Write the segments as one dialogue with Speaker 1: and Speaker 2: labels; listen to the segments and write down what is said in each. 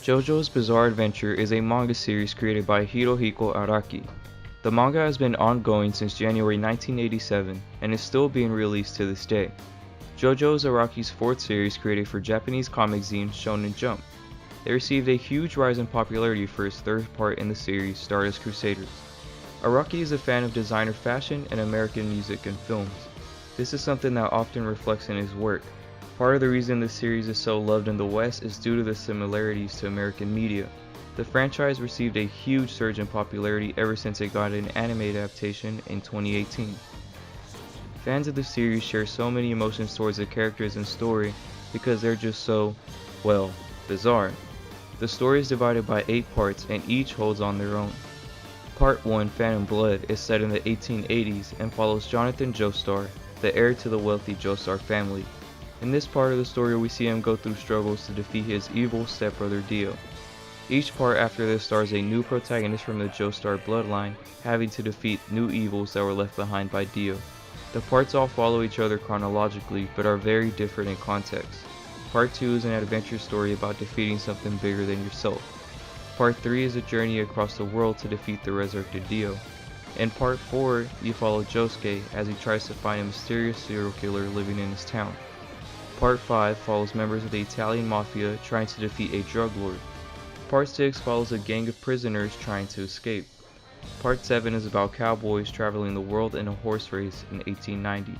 Speaker 1: JoJo's Bizarre Adventure is a manga series created by Hirohiko Araki. The manga has been ongoing since January 1987 and is still being released to this day. JoJo is Araki's fourth series created for Japanese comic zine Shonen Jump. It received a huge rise in popularity for its third part in the series, Stardust Crusaders. Araki is a fan of designer fashion and American music and films. This is something that often reflects in his work. Part of the reason this series is so loved in the West is due to the similarities to American media. The franchise received a huge surge in popularity ever since it got an anime adaptation in 2018. Fans of the series share so many emotions towards the characters and story because they're just so, well, bizarre. The story is divided by 8 parts and each holds on their own. Part 1, Phantom Blood, is set in the 1880s and follows Jonathan Joestar, the heir to the wealthy Joestar family. In this part of the story we see him go through struggles to defeat his evil stepbrother Dio. Each part after this stars a new protagonist from the Joestar bloodline having to defeat new evils that were left behind by Dio. The parts all follow each other chronologically but are very different in context. Part 2 is an adventure story about defeating something bigger than yourself. Part 3 is a journey across the world to defeat the resurrected Dio. In Part 4, you follow Josuke as he tries to find a mysterious serial killer living in his town. Part 5 follows members of the Italian Mafia trying to defeat a drug lord. Part 6 follows a gang of prisoners trying to escape. Part 7 is about cowboys traveling the world in a horse race in 1890.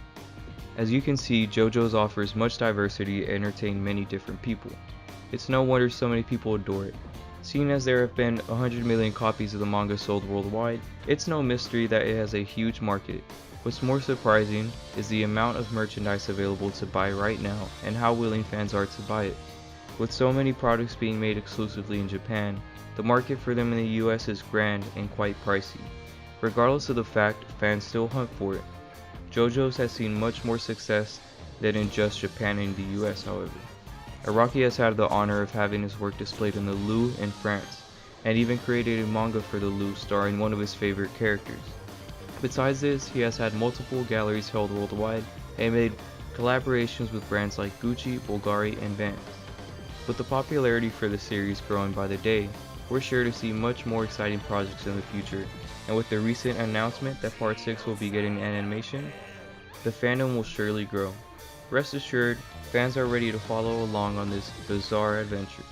Speaker 1: As you can see, JoJo's offers much diversity and entertain many different people. It's no wonder so many people adore it. Seeing as there have been 100 million copies of the manga sold worldwide, it's no mystery that it has a huge market. What's more surprising is the amount of merchandise available to buy right now and how willing fans are to buy it. With so many products being made exclusively in Japan, the market for them in the US is grand and quite pricey. Regardless of the fact, fans still hunt for it. JoJo's has seen much more success than in just Japan and the US, however. Araki has had the honor of having his work displayed in the Louvre in France, and even created a manga for the Louvre starring one of his favorite characters. Besides this, he has had multiple galleries held worldwide and made collaborations with brands like Gucci, Bulgari, and Vans. With the popularity for the series growing by the day, we're sure to see much more exciting projects in the future, and with the recent announcement that Part 6 will be getting an animation, the fandom will surely grow. Rest assured, fans are ready to follow along on this bizarre adventure.